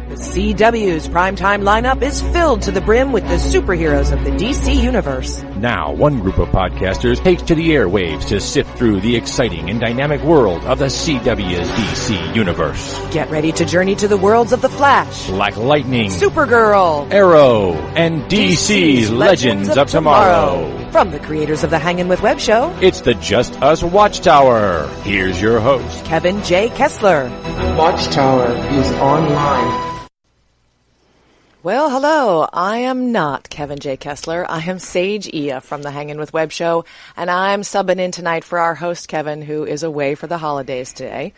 The CW's primetime lineup is filled to the brim with the superheroes of the DC Universe. Now, one group of podcasters takes to the airwaves to sift through the exciting and dynamic world of the CW's DC Universe. Get ready to journey to the worlds of The Flash, Black Lightning, Supergirl, Arrow, and DC's Legends of Tomorrow. From the creators of the Hangin With Web Show, it's the Just Us Watchtower. Here's your host, Kevin J Kessler. Watchtower is online. Well, hello. I am not Kevin J Kessler. I am Sage Ia from the Hangin With Web Show, and I'm subbing in tonight for our host, Kevin, who is away for the holidays today.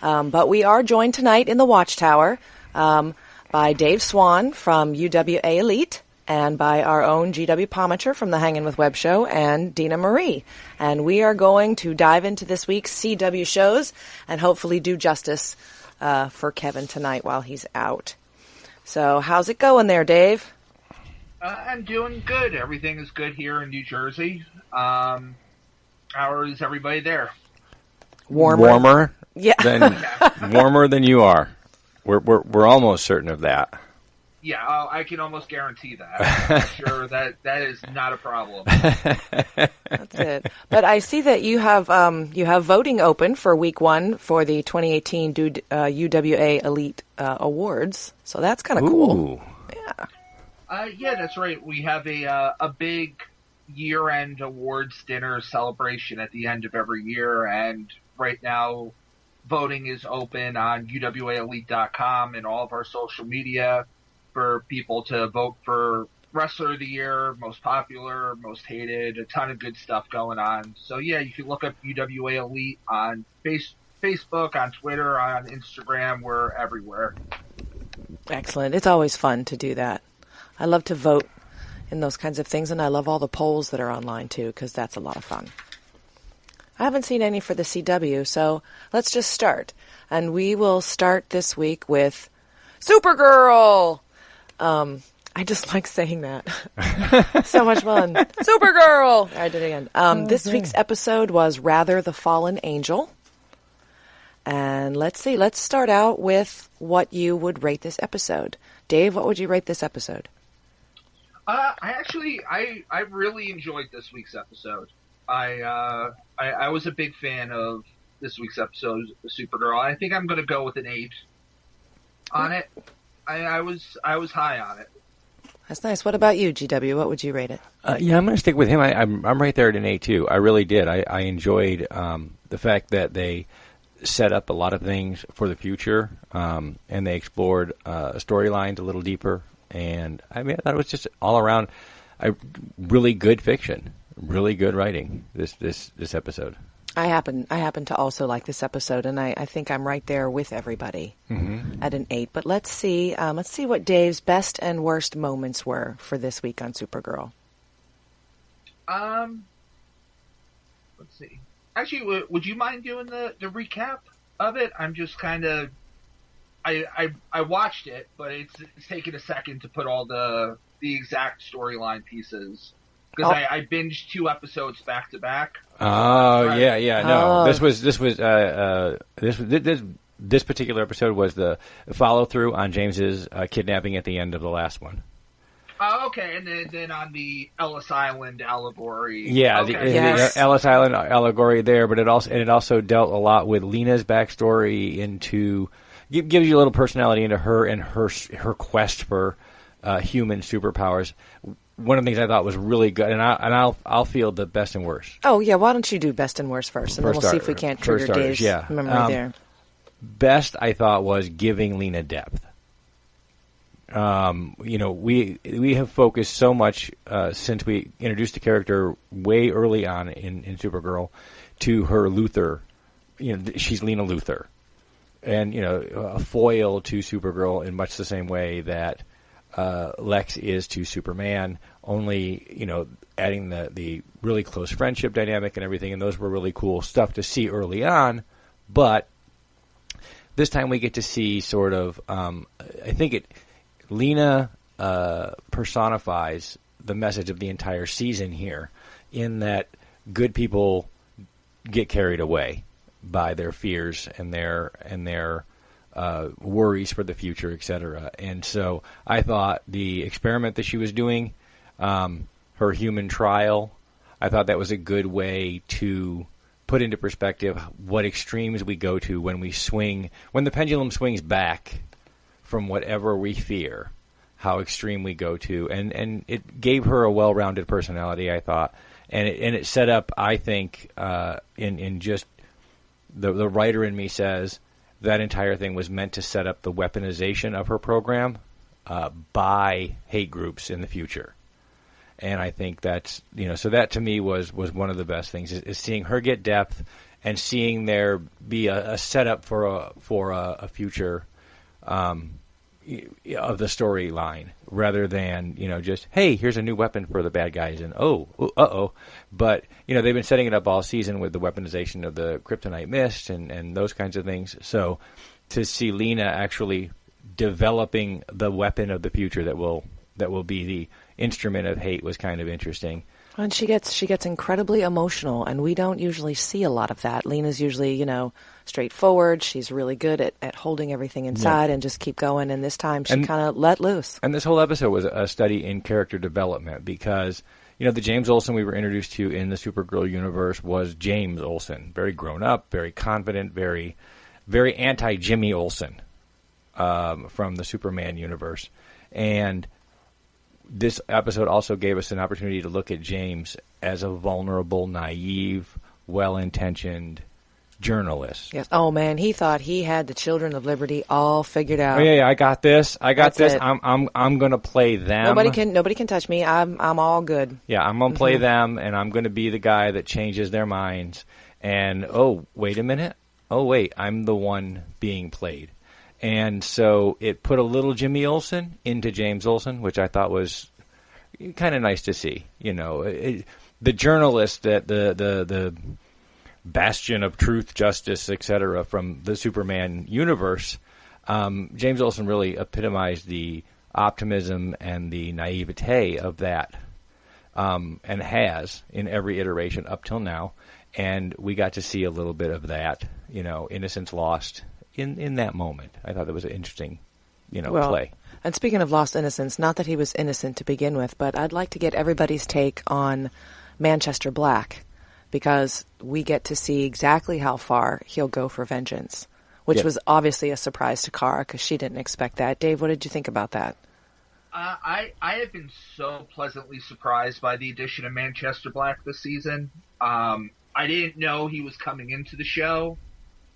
But we are joined tonight in the Watchtower by Dave Swan from UWA Elite, and by our own GW Pomichter from the Hangin With Web Show, and Dina Marie. And we are going to dive into this week's CW shows and hopefully do justice for Kevin tonight while he's out. So how's it going there, Dave? I'm doing good. Everything is good here in New Jersey. How is everybody there? Warmer yeah. warmer than you are. We're almost certain of that. Yeah, I can almost guarantee that. I'm sure that is not a problem. That's it. But I see that you have voting open for week 1 for the 2018 UWA Elite Awards. So that's kind of cool. Yeah. Yeah, that's right. We have a big year-end awards dinner celebration at the end of every year, and right now voting is open on UWAElite.com and all of our social media for people to vote for Wrestler of the Year, Most Popular, Most Hated, a ton of good stuff going on. So yeah, you can look up UWA Elite on Facebook, on Twitter, on Instagram. We're everywhere. Excellent. It's always fun to do that. I love to vote in those kinds of things, and I love all the polls that are online too, because that's a lot of fun. I haven't seen any for the CW, so let's just start. And we will start this week with Supergirl! I just like saying that. So much fun. Supergirl! I did it again. This week's episode was Rather the Fallen Angel. And let's see. Let's start out with what you would rate this episode. Dave, what would you rate this episode? I really enjoyed this week's episode. I was a big fan of this week's episode of Supergirl. I think I'm going to go with an 8 on it. I was high on it. That's nice. What about you, GW? What would you rate it? Yeah, I'm going to stick with him. I'm right there at an 8 too. I really did. I enjoyed the fact that they set up a lot of things for the future, and they explored storylines a little deeper. And I thought it was just all around really good fiction, really good writing. This episode. I happen to also like this episode, and I think I'm right there with everybody at an 8. But let's see what Dave's best and worst moments were for this week on Supergirl. Let's see. Actually, would you mind doing the recap of it? I'm just kind of I watched it, but it's taken a second to put all the exact storyline pieces. Because I binged 2 episodes back to back. Oh yeah. No, this particular episode was the follow through on James's kidnapping at the end of the last one. Oh, okay, and then on the Ellis Island allegory. Yeah, okay. The Ellis Island allegory there, but it also dealt a lot with Lena's backstory into gives you a little personality into her and her quest for human superpowers. One of the things I thought was really good, and I'll field the best and worst. Oh yeah, why don't you do best and worst first, and then we'll see if we can't trigger Dave's memory there. Best I thought was giving Lena depth. We have focused so much since we introduced the character way early on in Supergirl to her Luthor. She's Lena Luthor, and a foil to Supergirl in much the same way that Lex is to Superman, only, adding the really close friendship dynamic and everything, and those were really cool stuff to see early on, but this time we get to see sort of, I think Lena personifies the message of the entire season here, in that good people get carried away by their fears and their worries for the future, etc. And so I thought the experiment that she was doing, her human trial, I thought that was a good way to put into perspective what extremes we go to when the pendulum swings back from whatever we fear, how extreme we go to. And it gave her a well-rounded personality, I thought. And it set up, I think, in just the writer in me says that entire thing was meant to set up the weaponization of her program by hate groups in the future. And I think that's, so that to me was one of the best things is seeing her get depth and seeing there be a setup for a future of the storyline rather than, just, hey, here's a new weapon for the bad guys and But, they've been setting it up all season with the weaponization of the kryptonite mist and those kinds of things. So to see Lena actually developing the weapon of the future that will be the instrument of hate was kind of interesting. And she gets incredibly emotional, and we don't usually see a lot of that. Lena's usually, straightforward. She's really good at holding everything inside and just keep going, and this time she kind of let loose. And this whole episode was a study in character development because, the James Olsen we were introduced to in the Supergirl universe was James Olsen. Very grown up, very confident, very, very anti-Jimmy Olsen from the Superman universe. And this episode also gave us an opportunity to look at James as a vulnerable, naive, well-intentioned journalist. Yes. Oh man, he thought he had the Children of Liberty all figured out. Oh, yeah, I got this. That's this. it. I'm going to play them. Nobody can touch me. I'm all good. Yeah, I'm going to play them, and I'm going to be the guy that changes their minds. And oh, wait a minute. Oh wait, I'm the one being played. And so it put a little Jimmy Olsen into James Olsen, which I thought was kind of nice to see. The journalist, that the bastion of truth, justice, etc. from the Superman universe, James Olsen really epitomized the optimism and the naivete of that, and has in every iteration up till now. And we got to see a little bit of that, innocence lost in that moment. I thought that was an interesting, play. And speaking of lost innocence, not that he was innocent to begin with, but I'd like to get everybody's take on Manchester Black, because we get to see exactly how far he'll go for vengeance, which was obviously a surprise to Kara because she didn't expect that. Dave, what did you think about that? I have been so pleasantly surprised by the addition of Manchester Black this season. I didn't know he was coming into the show.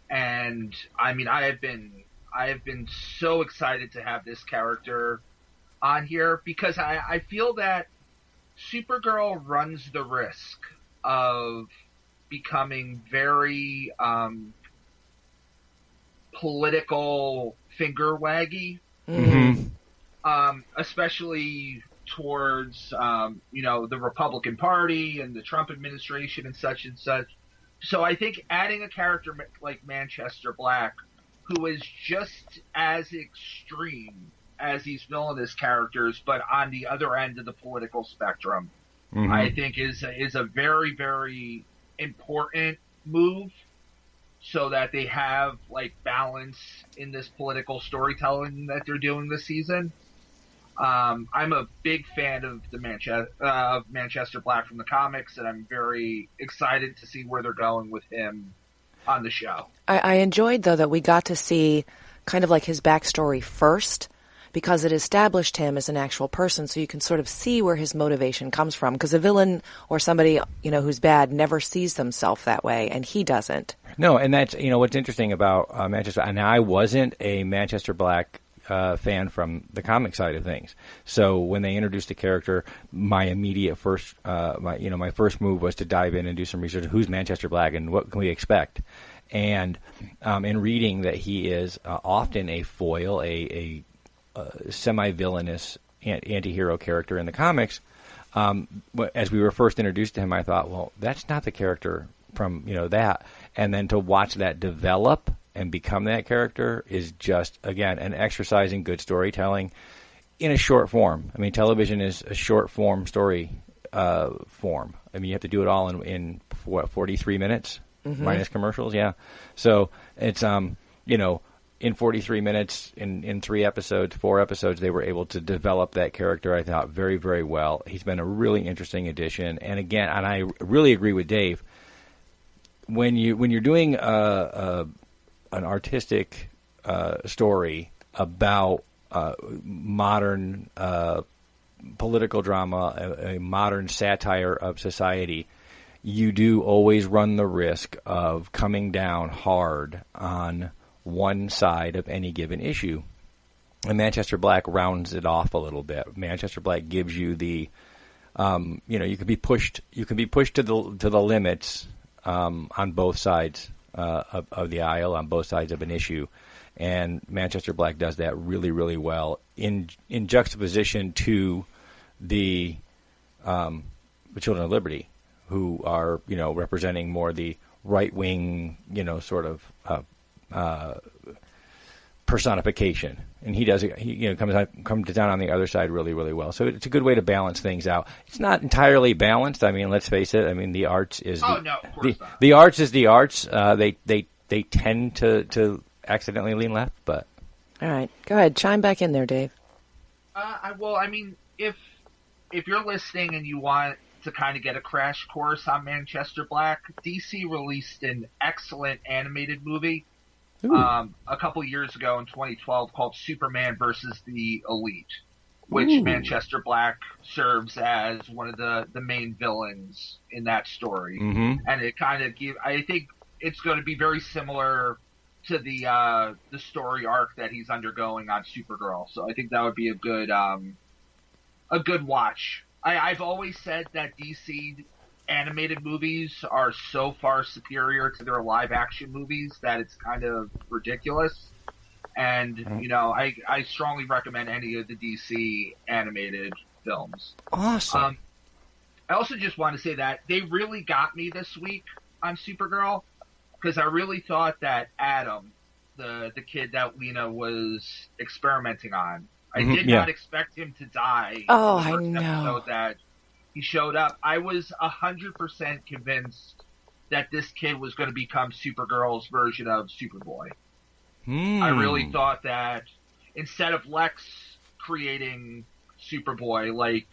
And I mean, I have been so excited to have this character on here because I feel that Supergirl runs the risk of becoming very political finger waggy, especially towards the Republican Party and the Trump administration and such and such. So I think adding a character like Manchester Black, who is just as extreme as these villainous characters, but on the other end of the political spectrum, I think is a very, very important move so that they have balance in this political storytelling that they're doing this season. I'm a big fan of Manchester Black from the comics, and I'm very excited to see where they're going with him on the show. I enjoyed, though, that we got to see kind of his backstory first, because it established him as an actual person, so you can sort of see where his motivation comes from. Because a villain or somebody who's bad never sees themselves that way, and he doesn't. No, and that's what's interesting about Manchester. And I wasn't a Manchester Black fan from the comic side of things. So when they introduced the character, my immediate first, my first move was to dive in and do some research. Who's Manchester Black and what can we expect? And in reading that he is often a foil, a semi-villainous anti-hero character in the comics, as we were first introduced to him, I thought, well, that's not the character from that. And then to watch that develop and become that character is just, again, an exercise in good storytelling in a short form. I mean, television is a short form story form. I mean, you have to do it all in 43 minutes minus commercials. Yeah. So it's, in 43 minutes, in 4 episodes, they were able to develop that character, I thought, very, very well. He's been a really interesting addition. And again, and I really agree with Dave, when you're doing an artistic story about modern political drama, a modern satire of society, you do always run the risk of coming down hard on one side of any given issue. And Manchester Black rounds it off a little bit. Manchester Black gives you the, you can be pushed to the limits on both sides of the aisle, on both sides of an issue. And Manchester Black does that really, really well in juxtaposition to the Children of Liberty, who are, representing more the right-wing, sort of personification. And he does, comes down on the other side really, really well. So it's a good way to balance things out. It's not entirely balanced. I mean, let's face it. I mean, the arts is the arts is the arts. They tend to accidentally lean left, but all right, go ahead, chime back in there, Dave. If you're listening and you want to kind of get a crash course on Manchester Black, DC released an excellent animated movie a couple years ago in 2012 called Superman versus the Elite, which Manchester Black serves as one of the main villains in that story. Mm-hmm. And it kind of I think it's going to be very similar to the story arc that he's undergoing on Supergirl. So I think that would be a good watch. I've always said that DC animated movies are so far superior to their live action movies that it's kind of ridiculous. And, I strongly recommend any of the DC animated films. Awesome. I also just want to say that they really got me this week on Supergirl, because I really thought that Adam, the kid that Lena was experimenting on, I did not expect him to die. Oh, in the first I know. episode that he showed up. I was 100% convinced that this kid was going to become Supergirl's version of Superboy. I really thought that instead of Lex creating Superboy like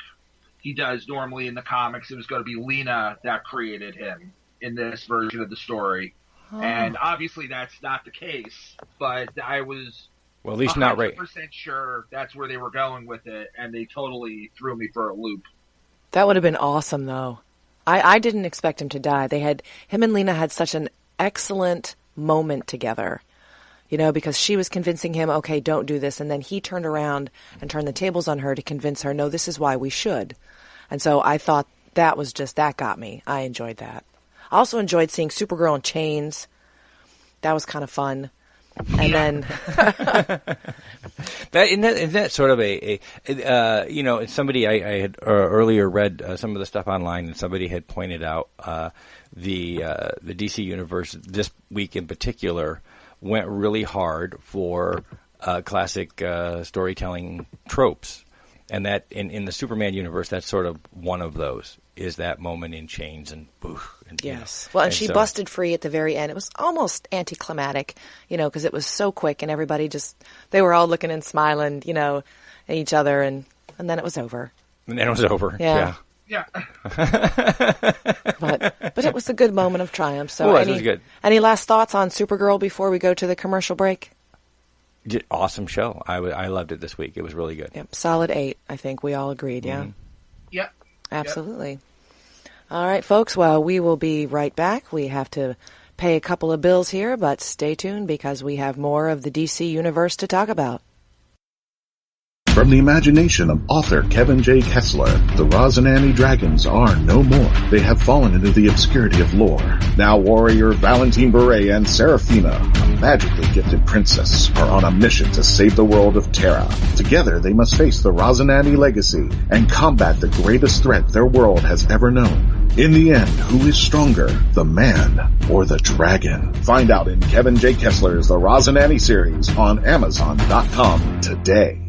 he does normally in the comics, it was going to be Lena that created him in this version of the story. And obviously that's not the case, but I was at least not right. 100% sure that's where they were going with it, and they totally threw me for a loop. That would have been awesome, though. I didn't expect him to die. Him and Lena had such an excellent moment together, because she was convincing him, okay, don't do this. And then he turned around and turned the tables on her to convince her, no, this is why we should. And so I thought that got me. I enjoyed that. I also enjoyed seeing Supergirl in chains. That was kind of fun. And then isn't that sort of somebody I had earlier read some of the stuff online, and somebody had pointed out the DC universe this week in particular went really hard for classic storytelling tropes, and that in the Superman universe, that's sort of one of those. Is that moment in chains and boof. Yes. Well, and she busted free at the very end. It was almost anticlimactic, because it was so quick and everybody they were all looking and smiling, at each other, and then it was over. And then it was over. Yeah. Yeah. But it was a good moment of triumph. So it was good. Any last thoughts on Supergirl before we go to the commercial break? Awesome show. I loved it this week. It was really good. Yep. Solid 8, I think we all agreed, yeah? Mm-hmm. Yep. Absolutely. Yep. All right, folks. Well, we will be right back. We have to pay a couple of bills here, but stay tuned because we have more of the DC Universe to talk about. From the imagination of author Kevin J. Kessler, the Rosinanti dragons are no more. They have fallen into the obscurity of lore. Now warrior Valentine Beret and Seraphina, a magically gifted princess, are on a mission to save the world of Terra. Together they must face the Rosinanti legacy and combat the greatest threat their world has ever known. In the end, who is stronger, the man or the dragon? Find out in Kevin J. Kessler's The Rosinanti series on Amazon.com today.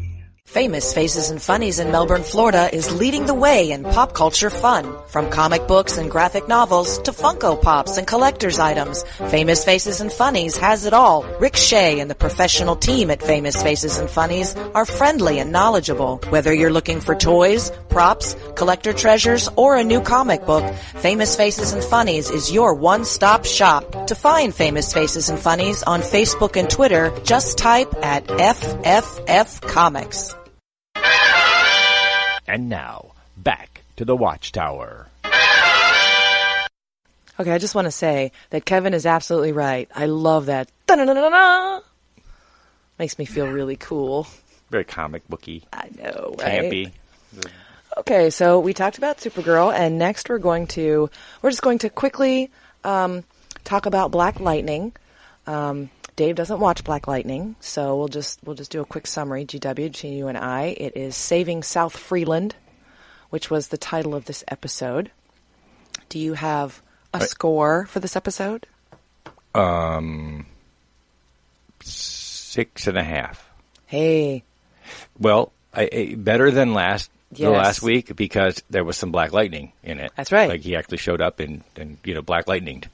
Famous Faces and Funnies in Melbourne, Florida is leading the way in pop culture fun. From comic books and graphic novels to Funko Pops and collector's items, Famous Faces and Funnies has it all. Rick Shea and the professional team at Famous Faces and Funnies are friendly and knowledgeable. Whether you're looking for toys, props, collector treasures, or a new comic book, Famous Faces and Funnies is your one-stop shop. To find Famous Faces and Funnies on Facebook and Twitter, just type at FFF Comics. And now, back to the Watchtower. Okay, I just want to say that Kevin is absolutely right. I love that. Da-na-na-na-na. Makes me feel really cool. Very comic booky. I know, right? Campy. Okay, so we talked about Supergirl, and next we're just going to quickly talk about Black Lightning. Dave doesn't watch Black Lightning, so we'll just do a quick summary. GW, between you and I, it is Saving South Freeland, which was the title of this episode. Do you have a score for this episode? 6.5. Hey. Well, better than the Yes. last week because there was some Black Lightning in it. That's right. Like he actually showed up and Black Lightninged.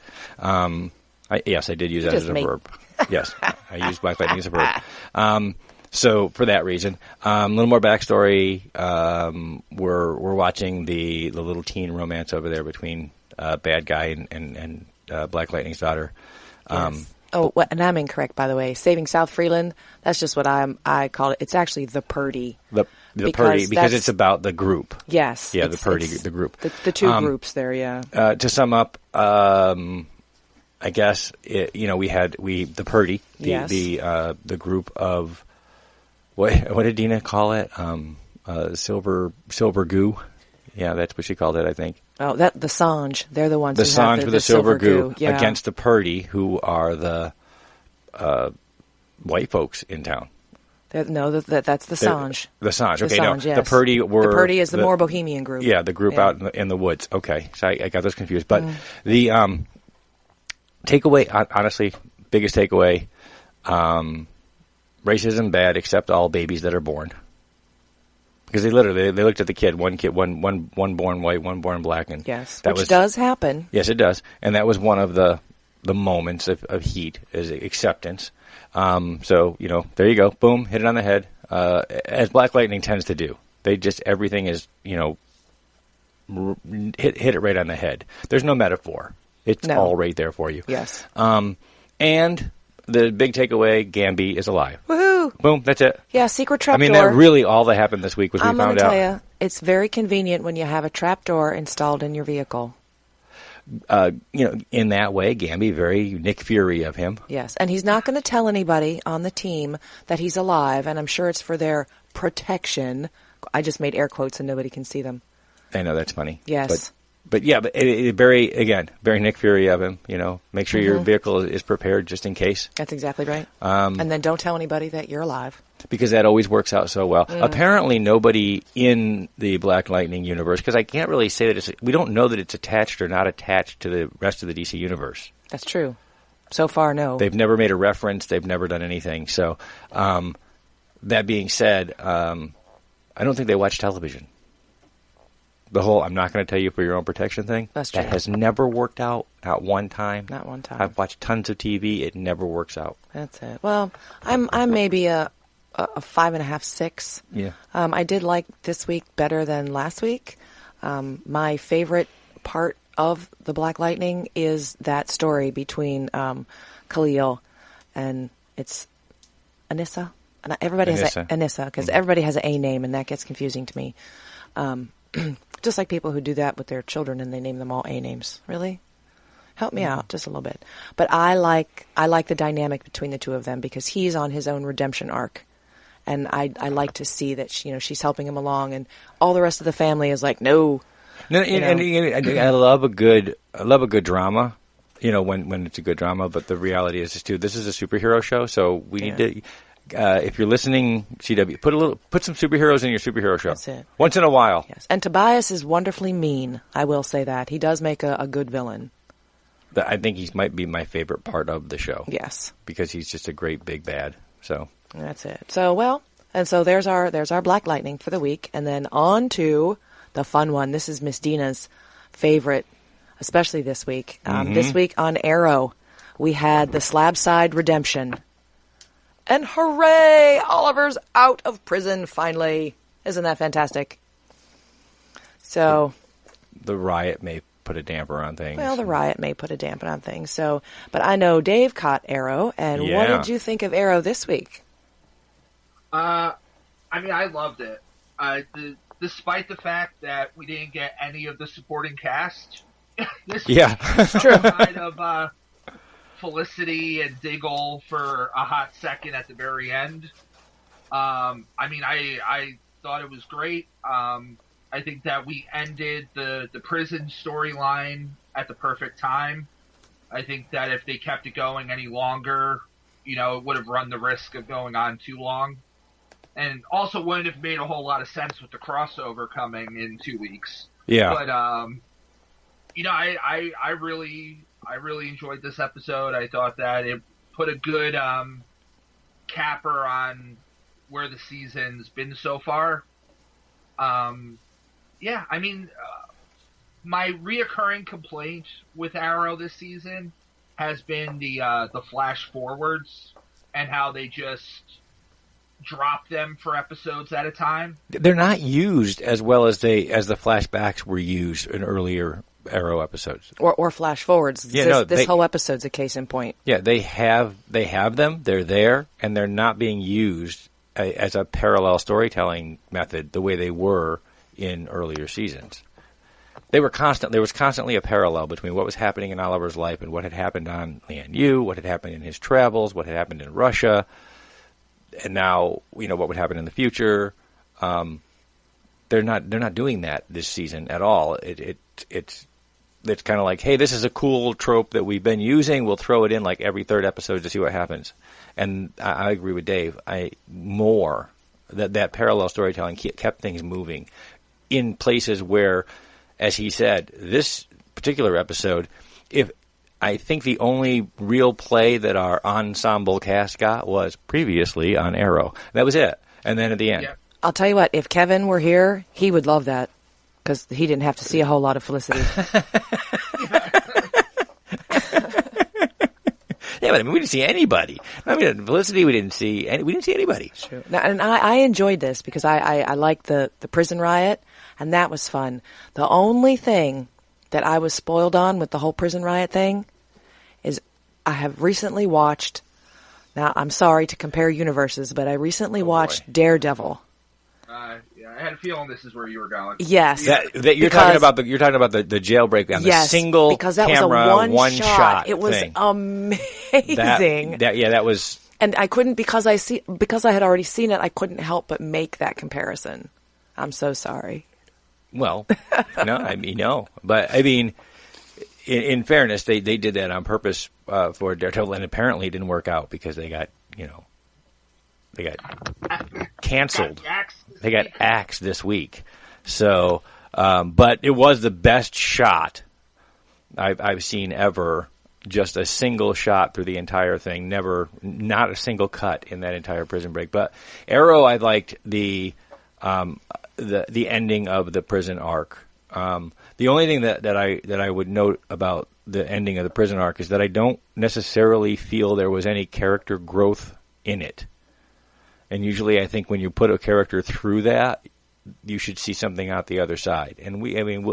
Yes, I did use that as a verb. Yes, I used Black Lightning as a verb. So for that reason, a little more backstory. We're watching the little teen romance over there between bad guy and Black Lightning's daughter. Yes. And I'm incorrect, by the way. Saving South Freeland, that's just what I call it. It's actually the Purdy. The Purdy, because it's about the group. Yes. Yeah, the Purdy, the group. The two groups there, yeah. To sum up, I guess we had the Purdy, the group of what did Dina call it? Silver goo. Yeah, that's what she called it, I think. Oh, the Sanj. They're the ones. The Sanj have with the silver goo yeah. against the Purdy, who are the white folks in town. That's the Sanj. The Sanj. The Okay, Sanj, no, yes. the Purdy were. The Purdy is the more bohemian group. Yeah, the group out in the woods. Okay, so I got those confused. But the takeaway, honestly, biggest takeaway, racism bad, except all babies that are born. Because they looked at the kid, one born white, one born black, and which does happen. Yes, it does, and that was one of the moments of heat, is acceptance. So there you go, boom, hit it on the head, as Black Lightning tends to do. They just everything is hit it right on the head. There's no metaphor. It's all right there for you. Yes. And the big takeaway, Gamby is alive. Woohoo! Boom, that's it. Yeah, secret trapdoor. I mean, that really all that happened this week was we found out. I'm going to tell you, it's very convenient when you have a trapdoor installed in your vehicle. In that way, Gamby, very Nick Fury of him. Yes, and he's not going to tell anybody on the team that he's alive, and I'm sure it's for their protection. I just made air quotes and nobody can see them. I know, that's funny. Yes. But it very Nick Fury of him. Make sure your vehicle is prepared just in case. That's exactly right. And then don't tell anybody that you're alive. Because that always works out so well. Apparently, nobody in the Black Lightning universe, because I can't really say that we don't know that it's attached or not attached to the rest of the DC universe. That's true. So far, no. They've never made a reference. They've never done anything. So, that being said, I don't think they watch television. The whole "I'm not going to tell you for your own protection" thing. That's true. That has never worked out. Not one time. Not one time. I've watched tons of TV. It never works out. That's it. Well, I'm maybe a 5.5, 6. Yeah. I did like this week better than last week. My favorite part of the Black Lightning is that story between Khalil and it's Anissa. And everybody has Anissa because everybody has an A name, and that gets confusing to me. Just like people who do that with their children and they name them all A names. Really? Help me out just a little bit. But I like the dynamic between the two of them because he's on his own redemption arc. And I like to see that she's helping him along, and all the rest of the family is like, no. I love a good drama. When it's a good drama, but the reality is just this is a superhero show, so we need to. If you're listening, CW, put some superheroes in your superhero show. That's it. Once in a while. Yes. And Tobias is wonderfully mean. I will say that he does make a good villain. I think he might be my favorite part of the show. Yes, because he's just a great big bad. So that's it. So And so there's our Black Lightning for the week. And then on to the fun one. This is Miss Dina's favorite, especially this week. This week on Arrow, we had the Slabside Redemption. And hooray! Oliver's out of prison finally. Isn't that fantastic? So the riot may put a damper on things. Well, the riot may put a damper on things. So, but I know Dave caught Arrow, and what did you think of Arrow this week? I mean, I loved it. Despite the fact that we didn't get any of the supporting cast, this week, true. Outside of Felicity and Diggle for a hot second at the very end. I mean, I thought it was great. I think that we ended the prison storyline at the perfect time. I think that if they kept it going any longer, it would have run the risk of going on too long. And also wouldn't have made a whole lot of sense with the crossover coming in 2 weeks. Yeah. But, I really enjoyed this episode. I thought that it put a good capper on where the season's been so far. Yeah, I mean, my reoccurring complaint with Arrow this season has been the flash forwards and how they just drop them for episodes at a time. They're not used as well as the flashbacks were used in earlier Arrow episodes. Or flash forwards. Yeah, this whole episode's a case in point. Yeah, they have them, they're there, and they're not being used as a parallel storytelling method the way they were in earlier seasons. There was constantly a parallel between what was happening in Oliver's life and what had happened on Lian Yu, what had happened in his travels, what had happened in Russia, and now what would happen in the future. They're not doing that this season at all. It's kind of like, hey, this is a cool trope that we've been using. We'll throw it in like every third episode to see what happens. And I agree with Dave. That parallel storytelling kept things moving in places where, as he said, this particular episode, I think the only real play that our ensemble cast got was previously on Arrow. That was it. And then at the end. Yeah. I'll tell you what, if Kevin were here, he would love that because he didn't have to see a whole lot of Felicity. Yeah, but I mean, we didn't see anybody. I mean, Felicity, we didn't see anybody. True. Now, and I enjoyed this because I liked the prison riot, and that was fun. The only thing that I was spoiled on with the whole prison riot thing is I have recently watched, now I'm sorry to compare universes, but I recently watched Daredevil. Yeah, I had a feeling this is where you were going. Yes. You're talking about the jailbreak on the single because that camera, was a one shot. It was thing. amazing. That was. And I couldn't because I had already seen it. I couldn't help but make that comparison. I'm so sorry. Well, no, but I mean, in fairness, they did that on purpose for Daredevil, and apparently it didn't work out because they got canceled. They got axed this week. So, but it was the best shot I've seen ever. Just a single shot through the entire thing. Not a single cut in that entire prison break. But Arrow, I liked the ending of the prison arc. The only thing that I would note about the ending of the prison arc is that I don't necessarily feel there was any character growth in it. And usually I think when you put a character through that, you should see something out the other side. And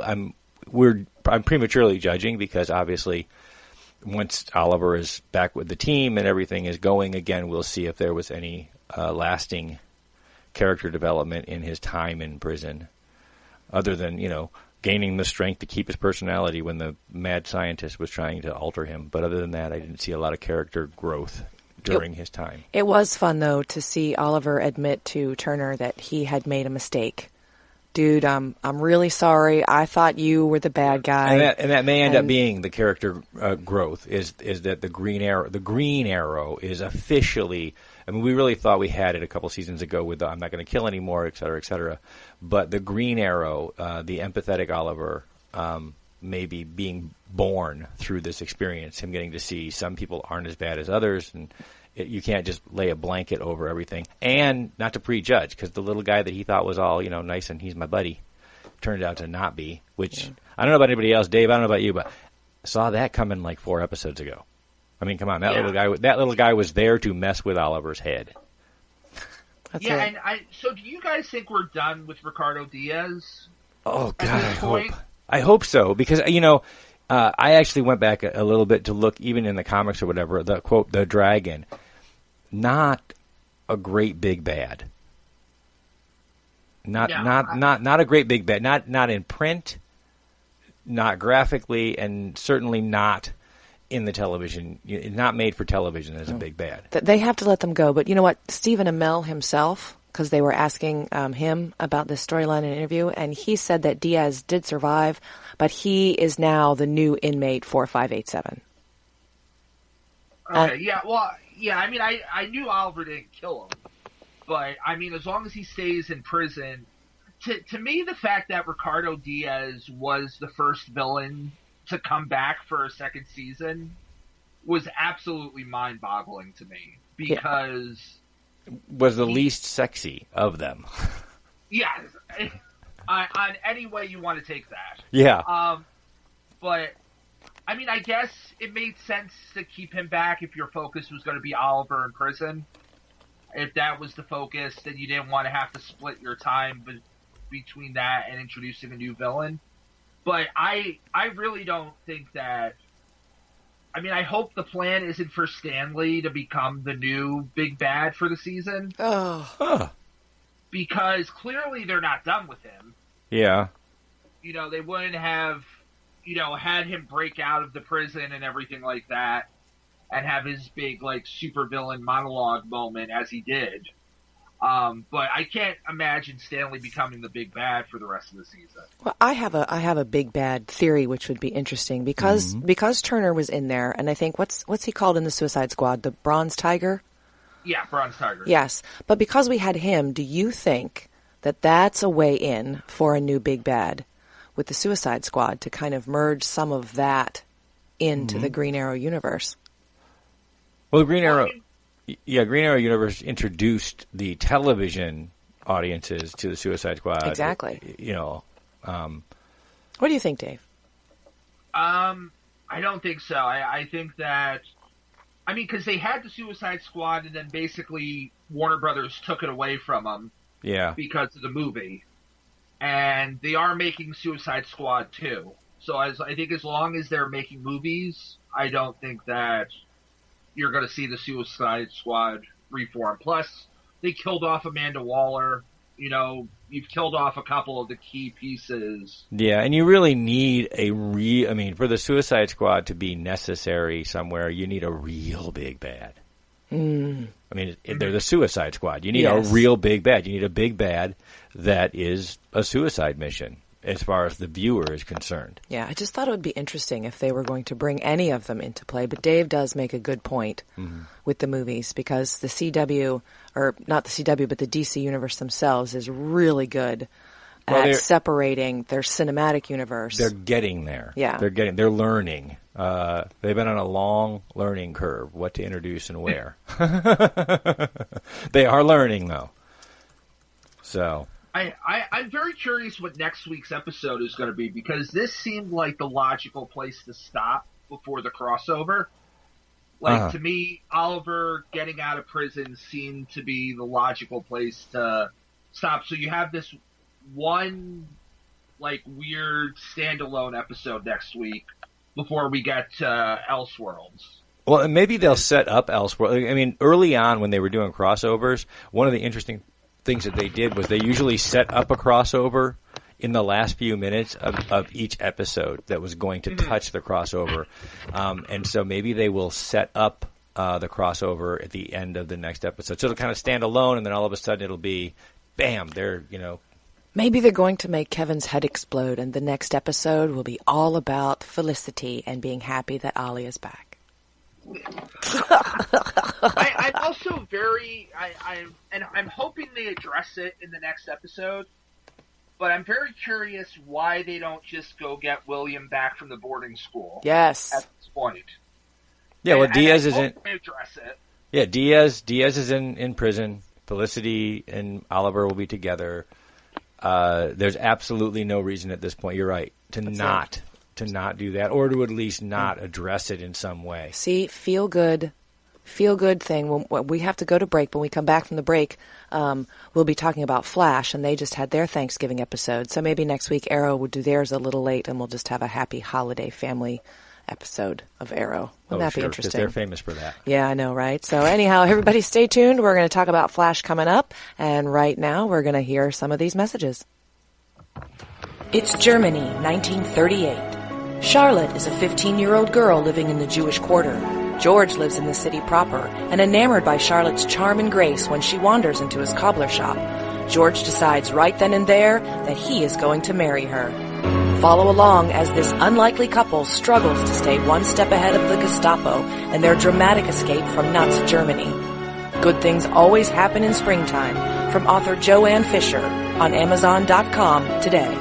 I'm prematurely judging because obviously once Oliver is back with the team and everything is going again, we'll see if there was any lasting character development in his time in prison, other than gaining the strength to keep his personality when the mad scientist was trying to alter him. But other than that, I didn't see a lot of character growth during his time. It was fun, though, to see Oliver admit to Turner that he had made a mistake. Dude, I'm really sorry. I thought you were the bad guy. And that may end up being the character growth, is that the Green Arrow is officially, I mean, we really thought we had it a couple seasons ago with I'm not going to kill anymore, et cetera, et cetera. But the Green Arrow, the empathetic Oliver, maybe being born through this experience, him getting to see some people aren't as bad as others, and You can't just lay a blanket over everything, and not to prejudge, because the little guy that he thought was all nice and he's my buddy turned out to not be. Which I don't know about anybody else, Dave. I don't know about you, but I saw that coming like 4 episodes ago. I mean, come on, that little guy was there to mess with Oliver's head. That's yeah, it. and so do you guys think we're done with Ricardo Diaz? Oh God, I hope so, because I actually went back a little bit to look, even in the comics or whatever. The quote, the dragon, not a great big bad. Not a great big bad. Not in print, not graphically, and certainly not in the television. It's not made for television as a big bad. They have to let them go. But you know what? Stephen Amell himself, because they were asking him about this storyline in an interview, and he said that Diaz did survive, but he is now the new inmate 4587. Okay, I mean, I knew Oliver didn't kill him, but I mean, as long as he stays in prison, to me, the fact that Ricardo Diaz was the first villain to come back for a second season was absolutely mind-boggling to me, because was the least sexy of them. Yeah, on any way you want to take that. Yeah. But I mean, I guess it made sense to keep him back if your focus was going to be Oliver in prison. If that was the focus, then you didn't want to have to split your time between that and introducing a new villain. But I really don't think that. I mean, I hope the plan isn't for Stanley to become the new big bad for the season. Oh. Because clearly they're not done with him. Yeah. They wouldn't have, had him break out of the prison and everything like that, and have his big, supervillain monologue moment as he did. But I can't imagine Stanley becoming the big bad for the rest of the season. Well, I have a big bad theory, which would be interesting because Turner was in there, and I think what's he called in the Suicide Squad? The Bronze Tiger? Yeah, Bronze Tiger. Yes, but because we had him, do you think that that's a way in for a new big bad with the Suicide Squad to kind of merge some of that into the Green Arrow universe? Well, the Green Arrow universe introduced the television audiences to the Suicide Squad. Exactly. What do you think, Dave? I don't think so. I think that, because they had the Suicide Squad, and then basically Warner Brothers took it away from them. Yeah. Because of the movie. And they are making Suicide Squad 2. So I think as long as they're making movies, I don't think that you're going to see the Suicide Squad reform. Plus, they killed off Amanda Waller. You've killed off a couple of the key pieces. Yeah, and you really need for the Suicide Squad to be necessary somewhere, you need a real big bad. They're the Suicide Squad. You need a real big bad. You need a big bad that is a suicide mission, as far as the viewer is concerned. Yeah, I just thought it would be interesting if they were going to bring any of them into play. But Dave does make a good point with the movies, because the CW, or not the CW, but the DC universe themselves is really good at separating their cinematic universe. They're getting there. Yeah. They're learning. They've been on a long learning curve, what to introduce and where. They are learning, though. So I'm very curious what next week's episode is going to be, because this seemed like the logical place to stop before the crossover. To me, Oliver getting out of prison seemed to be the logical place to stop. So you have this one, weird standalone episode next week before we get to Elseworlds. Well, and maybe they'll set up Elseworlds. Early on when they were doing crossovers, one of the interesting things that they did was they usually set up a crossover in the last few minutes of each episode that was going to touch the crossover. And so maybe they will set up the crossover at the end of the next episode. So it'll kind of stand alone, and then all of a sudden it'll be, bam, Maybe they're going to make Kevin's head explode, and the next episode will be all about Felicity and being happy that Ollie is back. I'm also I'm hoping they address it in the next episode, but I'm very curious why they don't just go get William back from the boarding school. Yes. At this point. Yeah, Diaz isn't. They address it. Yeah, Diaz is in prison. Felicity and Oliver will be together. There's absolutely no reason at this point, you're right, to not do that, or to at least not address it in some way. See, feel good thing. We have to go to break. When we come back from the break, we'll be talking about Flash, and they just had their Thanksgiving episode. So maybe next week Arrow will do theirs a little late, and we'll just have a happy holiday family episode of Arrow. Wouldn't that be interesting? Because they're famous for that. Yeah, I know, right? So anyhow, everybody stay tuned. We're going to talk about Flash coming up, and right now we're going to hear some of these messages. It's Germany, 1938. Charlotte is a 15-year-old girl living in the Jewish quarter. George lives in the city proper, and enamored by Charlotte's charm and grace when she wanders into his cobbler shop. George decides right then and there that he is going to marry her. Follow along as this unlikely couple struggles to stay one step ahead of the Gestapo and their dramatic escape from Nazi Germany. Good things always happen in springtime, from author Joanne Fisher on Amazon.com today.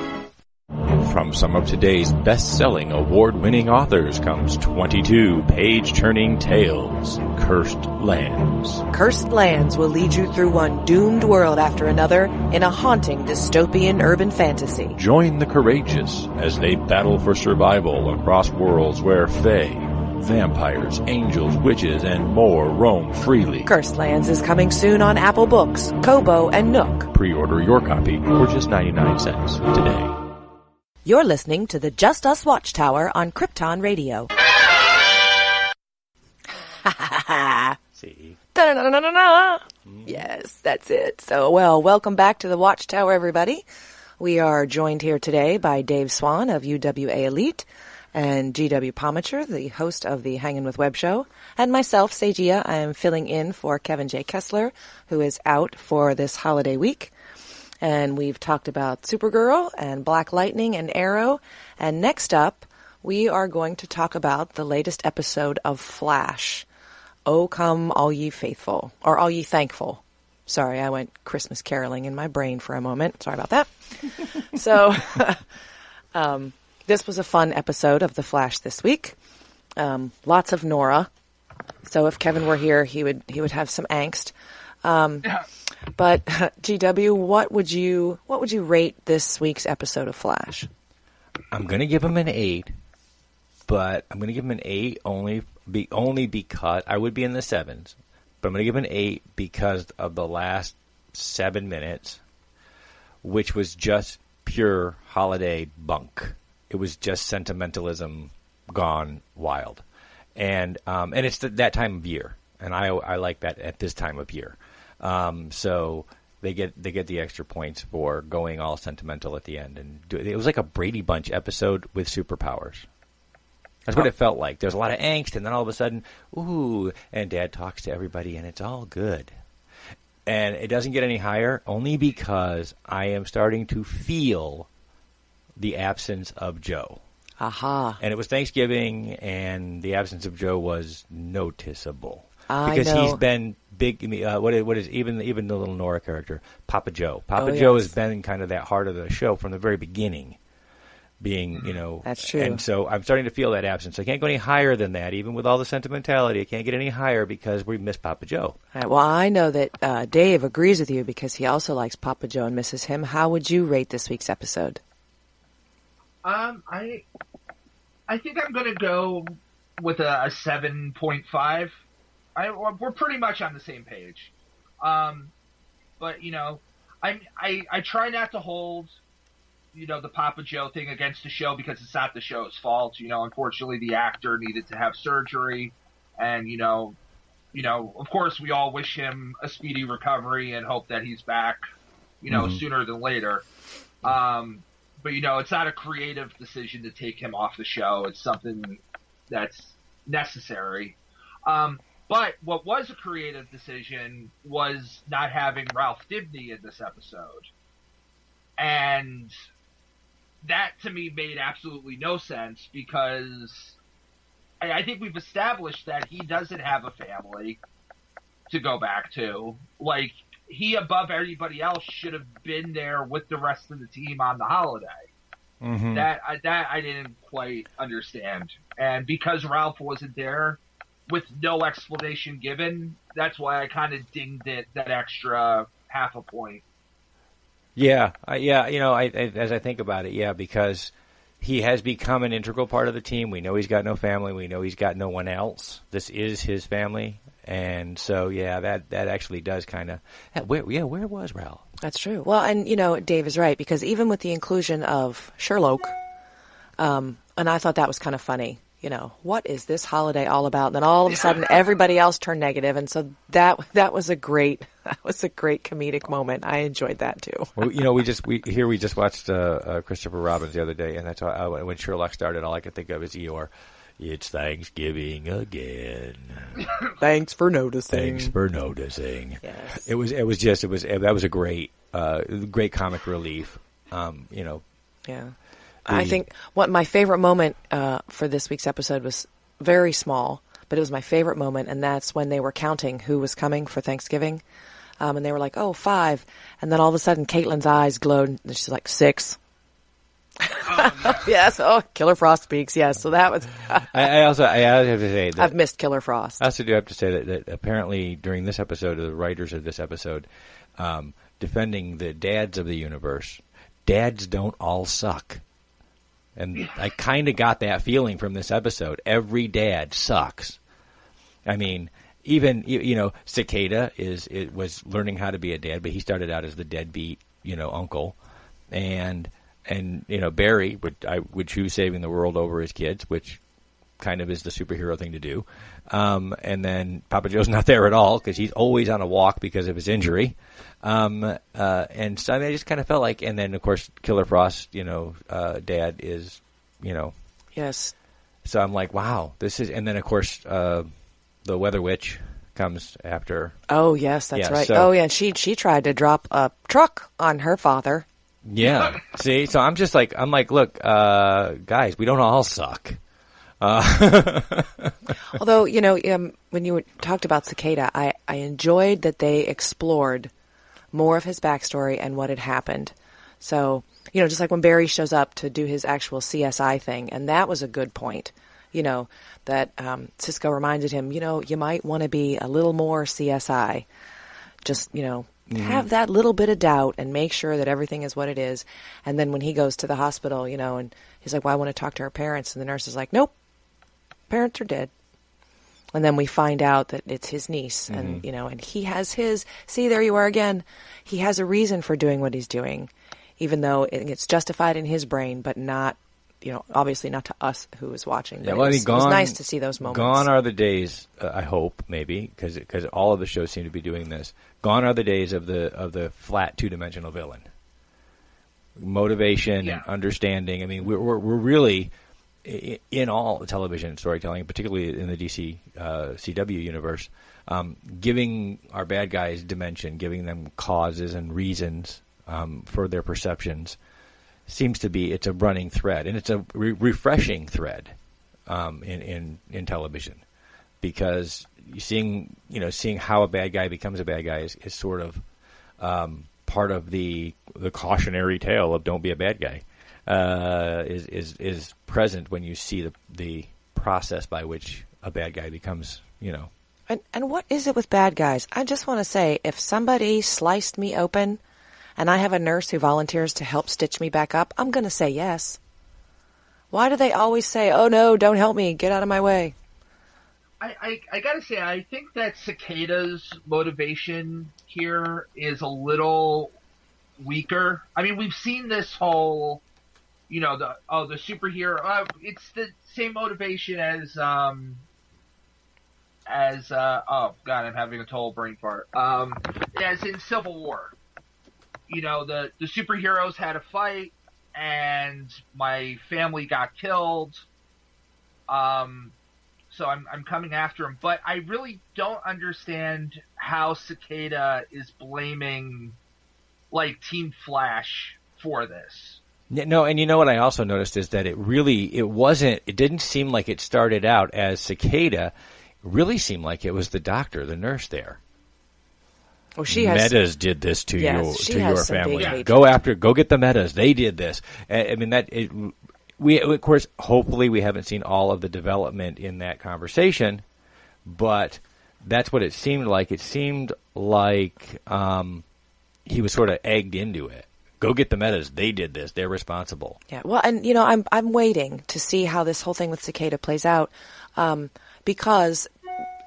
From some of today's best-selling, award-winning authors comes 22 page-turning tales, Cursed Lands. Cursed Lands will lead you through one doomed world after another in a haunting dystopian urban fantasy. Join the courageous as they battle for survival across worlds where fae, vampires, angels, witches, and more roam freely. Cursed Lands is coming soon on Apple Books, Kobo, and Nook. Pre-order your copy for just 99 cents today. You're listening to the Just Us Watchtower on Krypton Radio. See? Yes, that's it. So, welcome back to the Watchtower, everybody. We are joined here today by Dave Swan of UWA Elite and GW Pomichter, the host of the Hangin With Web Show, and myself, Seijiya. I am filling in for Kevin J Kessler, who is out for this holiday week. And we've talked about Supergirl and Black Lightning and Arrow. And next up, we are going to talk about the latest episode of Flash. Oh, come all ye faithful, or all ye thankful. Sorry, I went Christmas caroling in my brain for a moment. Sorry about that. So, this was a fun episode of The Flash this week. Lots of Nora. So if Kevin were here, he would have some angst. But GW, what would you rate this week's episode of Flash? I'm going to give him an 8, but I'm going to give him an 8 only because I would be in the 7s, but I'm going to give him an 8 because of the last 7 minutes, which was just pure holiday bunk. It was just sentimentalism gone wild, and it's that time of year, and I like that at this time of year. So they get the extra points for going all sentimental at the end, and it was like a Brady Bunch episode with superpowers. That's what it felt like. There's a lot of angst, and then all of a sudden, ooh, and Dad talks to everybody, and it's all good. And it doesn't get any higher, only because I am starting to feel the absence of Joe. Aha! And it was Thanksgiving, and the absence of Joe was noticeable. Because he's been big. What is even the little Nora character, Papa Joe? Joe has been kind of that heart of the show from the very beginning, being That's true. And so I'm starting to feel that absence. I can't go any higher than that, even with all the sentimentality. I can't get any higher because we miss Papa Joe. All right, well, I know that Dave agrees with you because he also likes Papa Joe and misses him. How would you rate this week's episode? I think I'm going to go with a 7.5. We're pretty much on the same page. But, I try not to hold, the Papa Joe thing against the show because it's not the show's fault. Unfortunately, the actor needed to have surgery. And, of course, we all wish him a speedy recovery and hope that he's back, sooner than later. But, it's not a creative decision to take him off the show. It's something that's necessary. But what was a creative decision was not having Ralph Dibny in this episode. And that, to me, made absolutely no sense because I think we've established that he doesn't have a family to go back to. Like, he, above everybody else, should have been there with the rest of the team on the holiday. Mm-hmm. That I didn't quite understand. And because Ralph wasn't there, with no explanation given. That's why I kind of dinged it that extra half a point. Yeah, as I think about it, yeah, because he has become an integral part of the team. We know he's got no family. We know he's got no one else. This is his family. And so, yeah, that actually does kind of... Where was Ralph? That's true. Well, and, Dave is right, because even with the inclusion of Sherlock, and I thought that was kind of funny, what is this holiday all about? And then all of a sudden, everybody else turned negative, and so that was a great comedic moment. I enjoyed that too. Well, we just watched Christopher Robin's the other day, and that's how when Sherlock started, all I could think of is Eeyore. It's Thanksgiving again. Thanks for noticing. Yes. That was a great comic relief. Yeah. I think what my favorite moment for this week's episode was very small, but it was my favorite moment, and that's when they were counting who was coming for Thanksgiving. And they were like, 5. And then all of a sudden, Caitlin's eyes glowed, and she's like, 6. Yes. Oh, Killer Frost speaks. Yes. So that was. I have to say that I've missed Killer Frost. I also do have to say that apparently during this episode, the writers of this episode, defending the dads of the universe, dads don't all suck. And I kind of got that feeling from this episode. Every dad sucks. I mean, even Cicada was learning how to be a dad, but he started out as the deadbeat uncle, and Barry would choose saving the world over his kids, which kind of is the superhero thing to do. And then Papa Joe's not there at all because he's always on a walk because of his injury. And so I just kind of felt like, and then of course Killer Frost, dad is, Yes. So I'm like, wow, this is, and then of course the Weather Witch comes after. Oh yes, that's right. So, and she tried to drop a truck on her father. Yeah. See, so I'm like, look, guys, we don't all suck. Although, when you talked about Cicada, I enjoyed that they explored more of his backstory and what had happened. So, just like when Barry shows up to do his actual CSI thing, and that was a good point, that Cisco reminded him, you might want to be a little more CSI. Just, have that little bit of doubt and make sure that everything is what it is. And then when he goes to the hospital, and he's like, well, I want to talk to her parents. And the nurse is like, nope, parents are dead. And then we find out that it's his niece. And, and he has see, there you are again. He has a reason for doing what he's doing, even though it's justified in his brain, but not, obviously not to us who is watching. Yeah, it was nice to see those moments. Gone are the days, I hope, maybe, because all of the shows seem to be doing this. Gone are the days of the flat two-dimensional villain. Motivation and understanding. I mean, we're really in all television storytelling, particularly in the DC CW universe, giving our bad guys dimension, giving them causes and reasons for their perceptions, seems to be, it's a running thread, and it's a refreshing thread in television, because seeing how a bad guy becomes a bad guy is sort of part of the cautionary tale of don't be a bad guy. Is present when you see the process by which a bad guy becomes, And what is it with bad guys? I just want to say, if somebody sliced me open and I have a nurse who volunteers to help stitch me back up, I'm going to say yes. Why do they always say, oh no, don't help me, get out of my way? I gotta say, I think that Cicada's motivation here is a little weaker. I mean, we've seen this whole, the superhero. It's the same motivation as oh god, I'm having a total brain fart. As in Civil War, the superheroes had a fight and my family got killed. So I'm coming after him, but I really don't understand how Cicada is blaming like Team Flash for this. No, and what I also noticed is that it didn't seem like it started out as Cicada. It really seemed like it was the doctor, the nurse there. Well, Metas did this to your family. Go get the Metas. They did this. I mean, we, of course, hopefully we haven't seen all of the development in that conversation, but that's what it seemed like. It seemed like he was sort of egged into it. Go get the metas. They did this. They're responsible. Yeah. Well, and I'm waiting to see how this whole thing with Cicada plays out, because,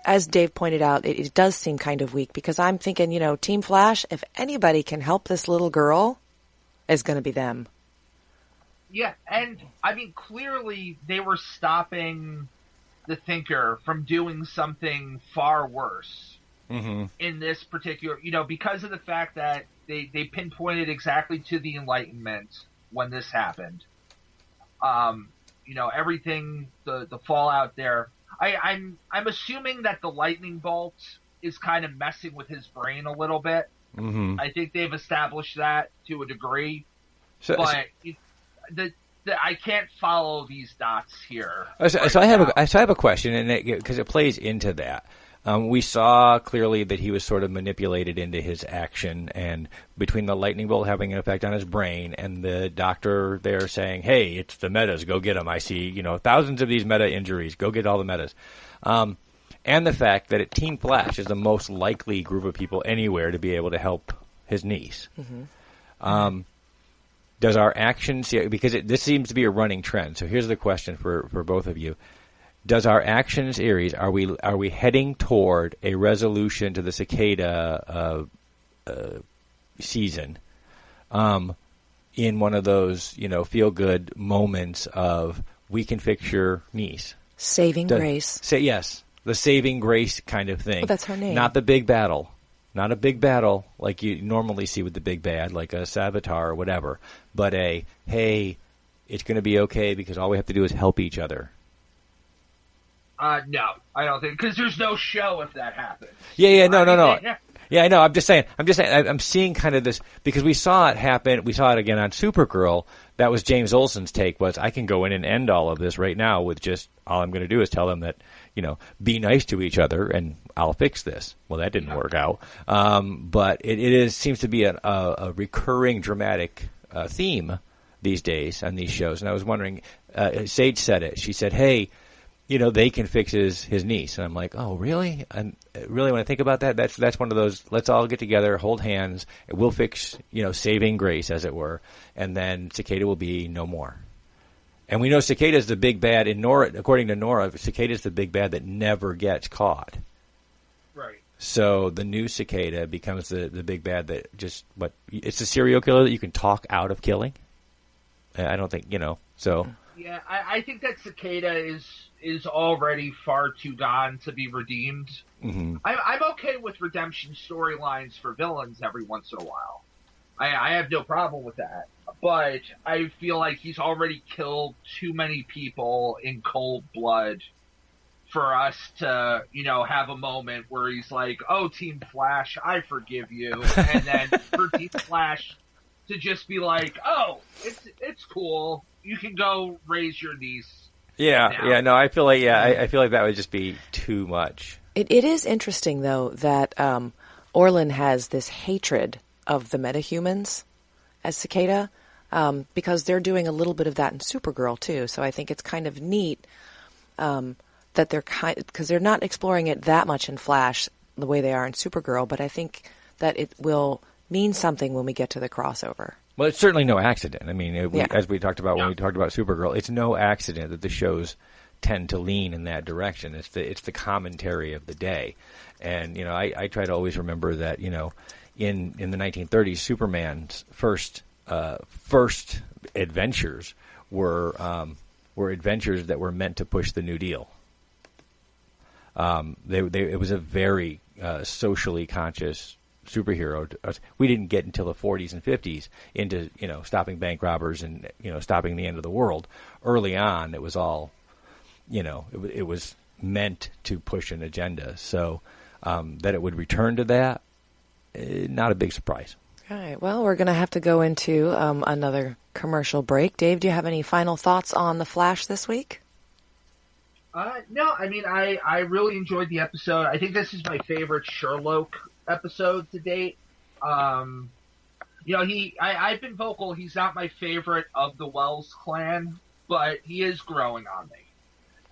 as Dave pointed out, it does seem kind of weak. Because I'm thinking, Team Flash, if anybody can help this little girl, it's going to be them. Yeah, and I mean, clearly they were stopping the Thinker from doing something far worse in this particular, because of the fact that they pinpointed exactly to the Enlightenment when this happened. Everything, the fallout there. I'm assuming that the lightning bolt is kind of messing with his brain a little bit. Mm-hmm. I think they've established that to a degree, but I can't follow these dots here. So I have a question, and because it plays into that. We saw clearly that he was sort of manipulated into his action, and between the lightning bolt having an effect on his brain and the doctor there saying, hey, it's the metas, go get them. I see, thousands of these meta injuries. Go get all the metas. And the fact that Team Flash is the most likely group of people anywhere to be able to help his niece. Mm-hmm. Does our actions, because this seems to be a running trend, so here's the question for both of you. Does our actions, Aries, are we heading toward a resolution to the Cicada season in one of those, feel-good moments of we can fix your niece? Saving grace. Yes, the saving grace kind of thing. Well, that's her name. Not the big battle. Not a big battle like you normally see with the big bad, like a Savitar or whatever, but hey, it's going to be okay because all we have to do is help each other. No, I don't think, because there's no show if that happens. No. Yeah, I know. I'm just saying. I'm seeing kind of this because we saw it happen. We saw it again on Supergirl. That was James Olsen's take. Was I can go in and end all of this right now with just all I'm going to do is tell them that be nice to each other and I'll fix this. Well, that didn't work out. But it seems to be a recurring dramatic theme these days on these shows. And I was wondering, Sage said it. She said, "Hey, they can fix his niece." And I'm like, oh, really? And really, when I think about that, that's one of those, let's all get together, hold hands, and we'll fix, saving grace, as it were, and then Cicada will be no more. And we know Cicada's the big bad in Nora, according to Nora, Cicada's the big bad that never gets caught. Right. So the new Cicada becomes the big bad that it's a serial killer that you can talk out of killing? I don't think, so. Yeah, I think that Cicada is already far too gone to be redeemed. Mm-hmm. I'm okay with redemption storylines for villains every once in a while. I have no problem with that. But I feel like he's already killed too many people in cold blood for us to, have a moment where he's like, oh, Team Flash, I forgive you. And then for Team Flash to just be like, oh, it's cool. You can go raise your niece. Yeah, no, I feel like I feel like that would just be too much. It is interesting though that Orlin has this hatred of the metahumans as Cicada, because they're doing a little bit of that in Supergirl too. So I think it's kind of neat that they're because they're not exploring it that much in Flash the way they are in Supergirl, but I think that it will mean something when we get to the crossover. Well, it's certainly no accident. I mean, as we talked about when we talked about Supergirl, it's no accident that the shows tend to lean in that direction. It's the commentary of the day, and I try to always remember that in the 1930s, Superman's first adventures were adventures that were meant to push the New Deal. It was a very socially conscious superhero. We didn't get until the 40s and 50s into stopping bank robbers and stopping the end of the world. Early on, it was all it was meant to push an agenda. So that it would return to that, not a big surprise. All right. Well, we're going to have to go into another commercial break. Dave, do you have any final thoughts on The Flash this week? No, I mean, I really enjoyed the episode. I think this is my favorite Sherlock episode to date. I've been vocal. He's not my favorite of the Wells clan, but he is growing on me.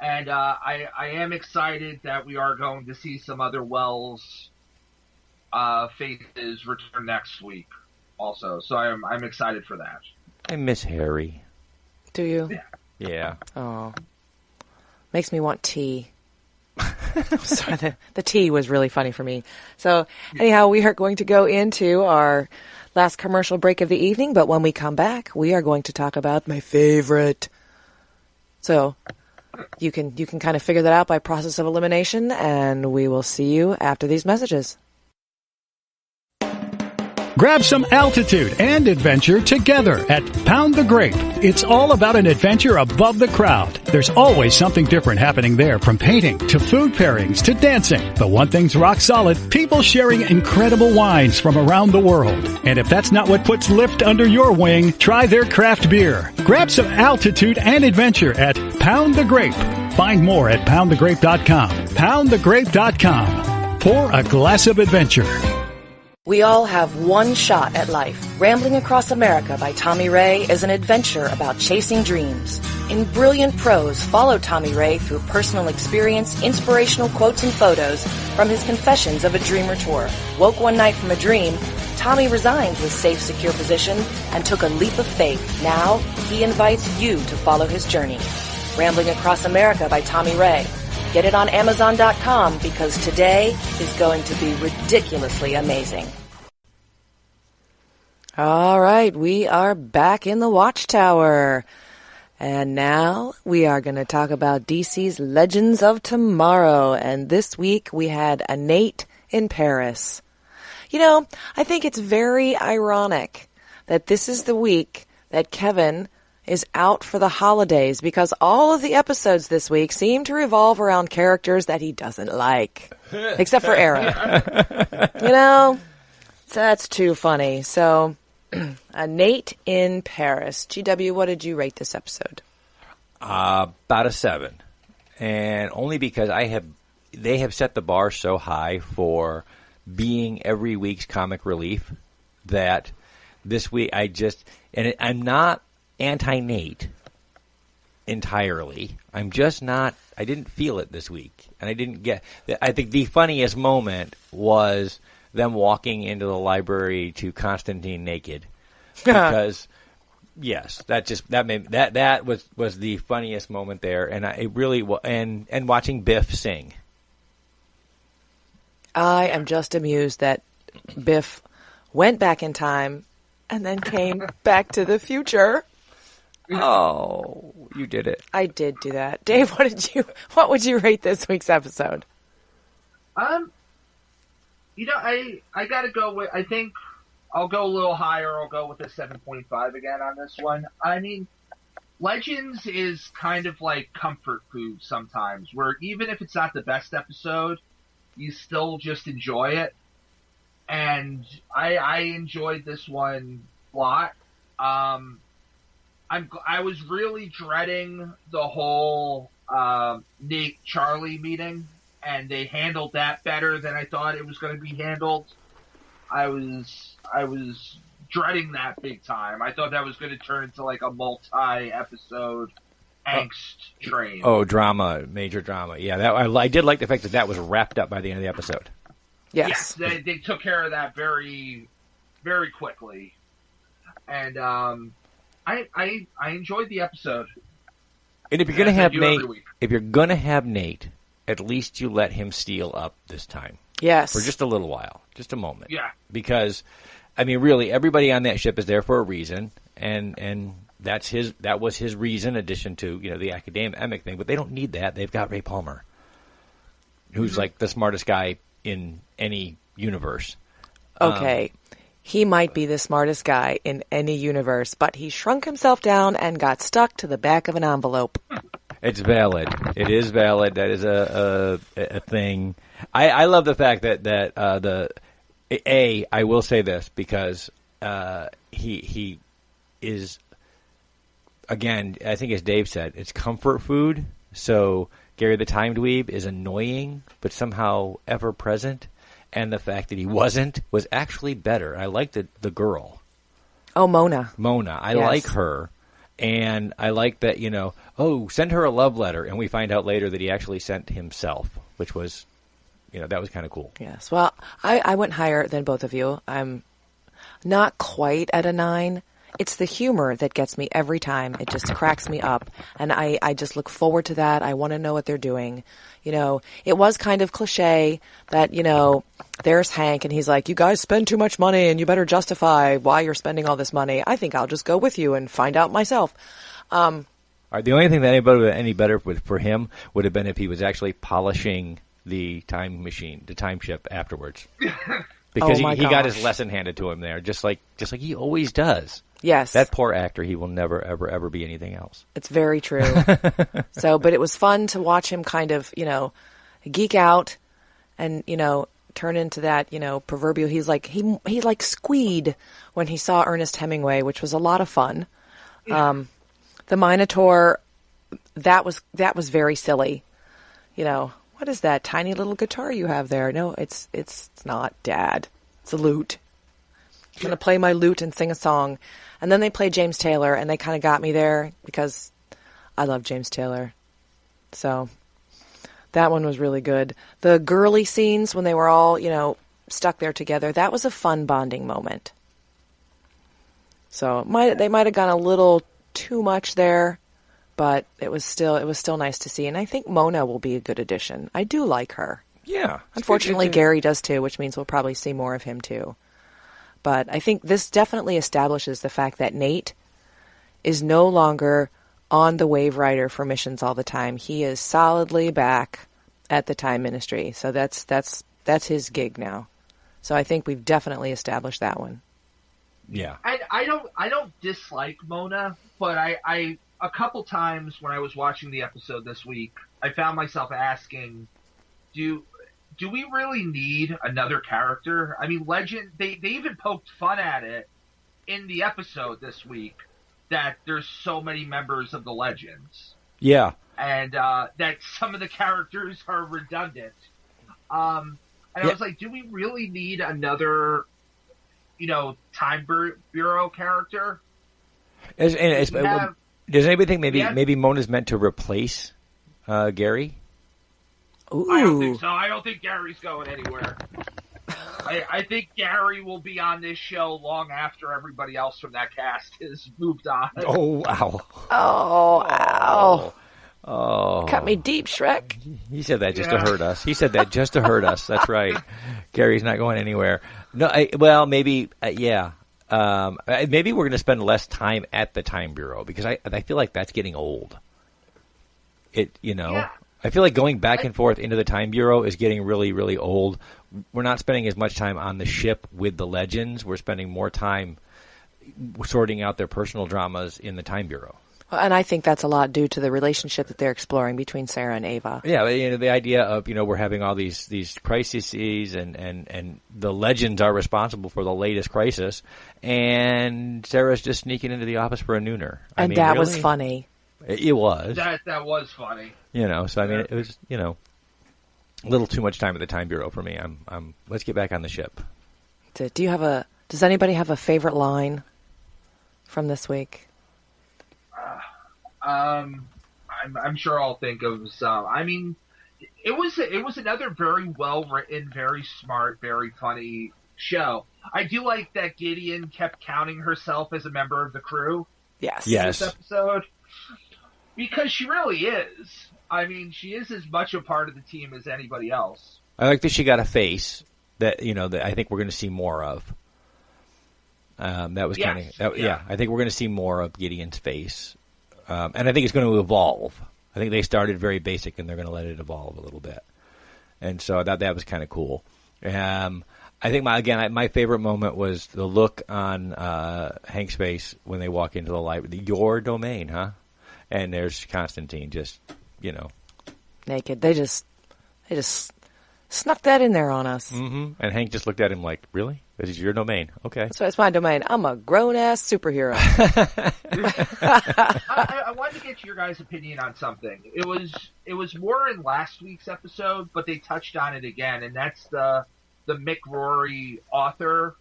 And I am excited that we are going to see some other Wells faces return next week also. So I'm excited for that. I miss Harry. Do you? Yeah. Oh. Makes me want tea. Sorry, the tea was really funny for me. So anyhow, we are going to go into our last commercial break of the evening, but when we come back, we are going to talk about my favorite. So you can kind of figure that out by process of elimination, and we will see you after these messages. Grab some altitude and adventure together at Pound the Grape. It's all about an adventure above the crowd. There's always something different happening there, from painting to food pairings to dancing. But one thing's rock solid, people sharing incredible wines from around the world. And if that's not what puts Lift under your wing, try their craft beer. Grab some altitude and adventure at Pound the Grape. Find more at poundthegrape.com. Poundthegrape.com. Pour a glass of adventure. We all have one shot at life. Rambling Across America by Tommy Ray is an adventure about chasing dreams. In brilliant prose, follow Tommy Ray through personal experience, inspirational quotes, and photos from his Confessions of a Dreamer tour. Woke one night from a dream, Tommy resigned his safe, secure position and took a leap of faith. Now, he invites you to follow his journey. Rambling Across America by Tommy Ray. Get it on Amazon.com because today is going to be ridiculously amazing. All right, we are back in the Watchtower. And now we are going to talk about DC's Legends of Tomorrow. And this week we had a Nate in Paris. You know, I think it's very ironic that this is the week that Kevin is out for the holidays, because all of the episodes this week seem to revolve around characters that he doesn't like. Except for Era. You know, that's too funny. So, a Nate in Paris. GW, what did you rate this episode? About a 7. And only because they have set the bar so high for being every week's comic relief that this week I'm not anti-Nate entirely. I'm just not, I didn't feel it this week. And I think the funniest moment was them walking into the library to Constantine naked. Because, yes, that was the funniest moment there. And it really was, and watching Biff sing. I am just amused that Biff went back in time and then came back to the future. Oh, you did it. I did do that. Dave, what would you rate this week's episode? You know, I gotta go with, I think I'll go a little higher. I'll go with a 7.5 again on this one. I mean, Legends is kind of like comfort food sometimes, where even if it's not the best episode, you still just enjoy it. And I enjoyed this one a lot. I was really dreading the whole Nate Charlie meeting, and they handled that better than I thought it was going to be handled. I was dreading that big time. I thought that was going to turn into like a multi-episode angst train. Oh, drama, major drama. Yeah, I did like the fact that was wrapped up by the end of the episode. Yes, they took care of that very, very quickly, and I enjoyed the episode. And if you're gonna have Nate, at least you let him steal up this time. Yes, for just a little while, just a moment. Yeah, because I mean, really, everybody on that ship is there for a reason, and that was his reason, in addition to the academic thing. But they don't need that. They've got Ray Palmer, who's like the smartest guy in any universe. Okay. He might be the smartest guy in any universe, but he shrunk himself down and got stuck to the back of an envelope. It's valid. It is valid. That is a thing. I love the fact that I will say this because he is, again, I think as Dave said, it's comfort food. So Gary the Time Dweeb is annoying, but somehow ever present. And the fact that he wasn't was actually better. I like the girl. Oh, Mona. I like her. And I like that, oh, send her a love letter. And we find out later that he actually sent himself, which was, that was kind of cool. Yes. Well, I went higher than both of you. I'm not quite at a 9. It's the humor that gets me every time. It just cracks me up. And I just look forward to that. I want to know what they're doing. It was kind of cliche that, there's Hank and he's like, you guys spend too much money and you better justify why you're spending all this money. I think I'll just go with you and find out myself. All right, the only thing that anybody would any better for him would have been if he was actually polishing the time machine, the time ship afterwards. Because he got his lesson handed to him there, just like he always does. Yes. That poor actor, he will never, ever, ever be anything else. It's very true. But it was fun to watch him kind of, geek out and, turn into that, proverbial. He like squeed when he saw Ernest Hemingway, which was a lot of fun. Yeah. The Minotaur, that was very silly. What is that tiny little guitar you have there? No, it's not, Dad. It's a lute. I'm going to play my lute and sing a song. And then they played James Taylor, and they kind of got me there because I love James Taylor. So that one was really good. The girly scenes when they were all, stuck there together, that was a fun bonding moment. So they might have gone a little too much there, but it was still nice to see. And I think Mona will be a good addition. I do like her. Yeah. Unfortunately, Gary does too, which means we'll probably see more of him too. But I think this definitely establishes the fact that Nate is no longer on the Wave Rider for missions all the time. He is solidly back at the Time Ministry. So that's his gig now. So I think we've definitely established that one. Yeah. I don't dislike Mona, but I a couple times when I was watching the episode this week, I found myself asking, do we really need another character? I mean, Legend, they even poked fun at it in the episode this week that there's so many members of the Legends. Yeah. And that some of the characters are redundant. And I was like, do we really need another, Time Bureau character? Does anybody think maybe Mona's meant to replace Gary? Ooh. I don't think so. I don't think Gary's going anywhere. I think Gary will be on this show long after everybody else from that cast has moved on. Oh, wow. Oh, ow. Oh. Cut me deep, Shrek. He said that just to hurt us. That's right. Gary's not going anywhere. No, maybe, yeah. Maybe we're going to spend less time at the Time Bureau because I feel like that's getting old. Yeah. I feel like going back and forth into the Time Bureau is getting really, really old. We're not spending as much time on the ship with the Legends. We're spending more time sorting out their personal dramas in the Time Bureau. Well, and I think that's a lot due to the relationship that they're exploring between Sarah and Ava. Yeah, the idea of, we're having all these crises and the Legends are responsible for the latest crisis, and Sarah's just sneaking into the office for a nooner. And that was funny. It was. That was funny. So I mean, it was, a little too much time at the Time Bureau for me. Let's get back on the ship. Does anybody have a favorite line from this week? I'm sure I'll think of some. I mean, it was another very well written, very smart, very funny show. I do like that Gideon kept counting herself as a member of the crew. Yes. In this episode. Because she really is. I mean, she is as much a part of the team as anybody else. I like that she got a face that, that I think we're going to see more of. That was kind of, yeah. I think we're going to see more of Gideon's face. And I think it's going to evolve. I think they started very basic and they're going to let it evolve a little bit. And so that was kind of cool. I think my favorite moment was the look on Hank's face when they walk into the library. Your domain, huh? And there's Constantine just, naked. They just snuck that in there on us. Mm-hmm. And Hank just looked at him like, really? This is your domain. Okay. So it's my domain. I'm a grown-ass superhero. I wanted to get your guys' opinion on something. It was more in last week's episode, but they touched on it again, and that's the Mick Rory author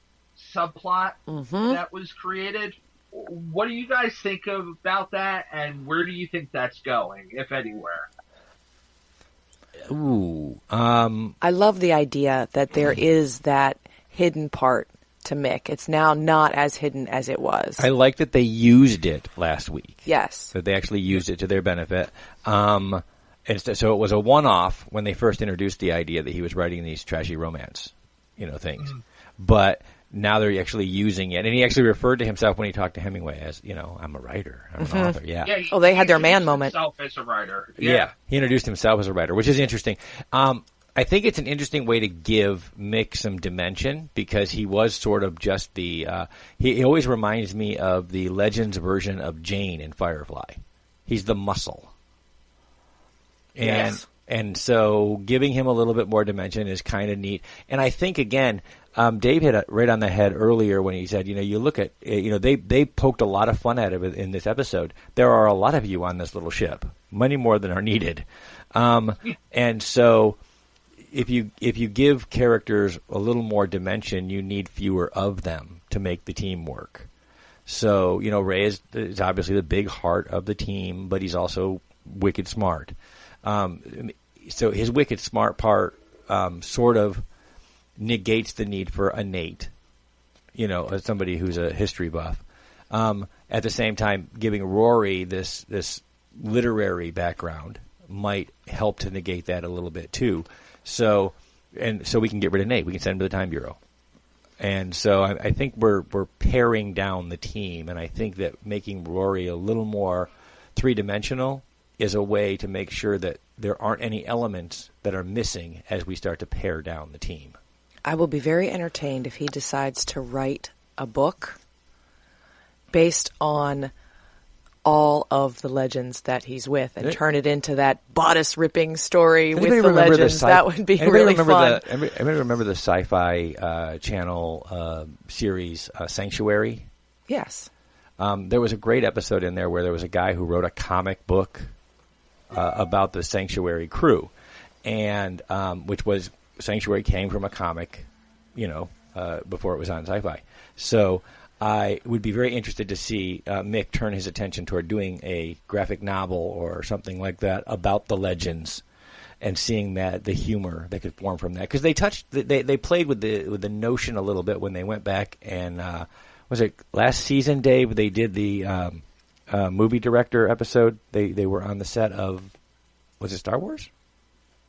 subplot that was created. what do you guys think about that, and where do you think that's going, if anywhere? Ooh. I love the idea that there is that hidden part to Mick. It's now not as hidden as it was. I like that they used it last week. Yes. That they actually used it to their benefit. And so it was a one-off when they first introduced the idea that he was writing these trashy romance, things. Mm-hmm. But now they're actually using it. And he actually referred to himself when he talked to Hemingway as, I'm a writer. I'm an author. Yeah. They had their man moment. Himself as a writer. Yeah. He introduced himself as a writer, which is interesting. I think it's an interesting way to give Mick some dimension because he was sort of just the he always reminds me of the Legends version of Jane in Firefly. He's the muscle. And so giving him a little bit more dimension is kind of neat. And I think, again, Dave hit it right on the head earlier when he said, you look at, they poked a lot of fun at it in this episode. There are a lot of you on this little ship, many more than are needed. And so if you give characters a little more dimension, you need fewer of them to make the team work. So, Ray is obviously the big heart of the team, but he's also wicked smart. So his wicked smart part sort of negates the need for a Nate, as somebody who's a history buff. At the same time, giving Rory this literary background might help to negate that a little bit too. So we can get rid of Nate. We can send him to the Time Bureau. And so I think we're paring down the team, and I think that making Rory a little more three-dimensional is a way to make sure that there aren't any elements that are missing as we start to pare down the team. I will be very entertained if he decides to write a book based on all of the legends that he's with and turn it into that bodice-ripping story with the legends. That would be really fun. Everybody remember the Sci-Fi Channel series Sanctuary? Yes. There was a great episode in there where there was a guy who wrote a comic book about the Sanctuary crew, and which was Sanctuary came from a comic, before it was on Sci-Fi. So I would be very interested to see Mick turn his attention toward doing a graphic novel or something like that about the legends, and seeing that the humor that could form from that, because they played with the notion a little bit when they went back and was it last season, Dave? They did the movie director episode. They were on the set of, was it Star Wars?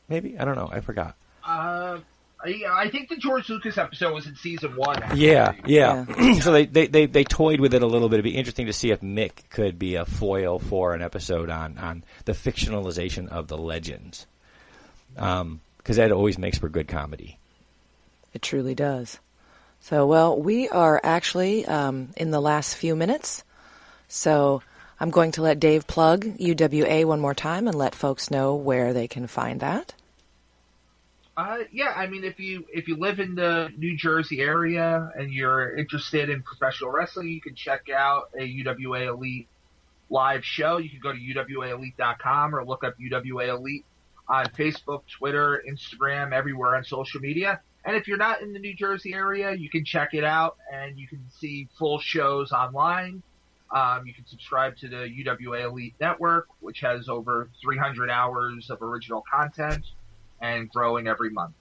Maybe, I don't know. I forgot. I think the George Lucas episode was in season 1. Actually. Yeah. So they toyed with it a little bit. It'd be interesting to see if Mick could be a foil for an episode on the fictionalization of the legends, because that always makes for good comedy. It truly does. So, well, we are actually in the last few minutes, so I'm going to let Dave plug UWA one more time and let folks know where they can find that. If you live in the New Jersey area and you're interested in professional wrestling, you can check out a UWA Elite live show. You can go to UWAElite.com or look up UWA Elite on Facebook, Twitter, Instagram, everywhere on social media. And if you're not in the New Jersey area, you can check it out and you can see full shows online. You can subscribe to the UWA Elite Network, which has over 300 hours of original content and growing every month.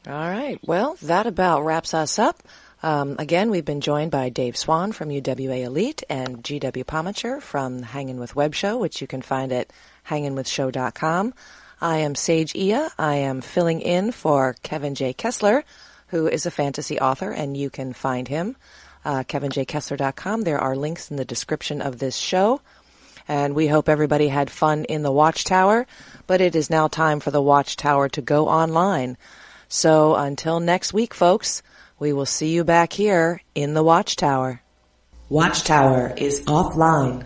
All right. Well, that about wraps us up. Again, we've been joined by Dave Swan from UWA Elite and GW Pomichter from Hangin With Web Show, which you can find at hanginwithshow.com. I am Sage Ia. I am filling in for Kevin J Kessler, who is a fantasy author, and you can find him, kevinjkessler.com. There are links in the description of this show. And we hope everybody had fun in the Watchtower, but it is now time for the Watchtower to go online. So until next week, folks, we will see you back here in the Watchtower. Watchtower is offline.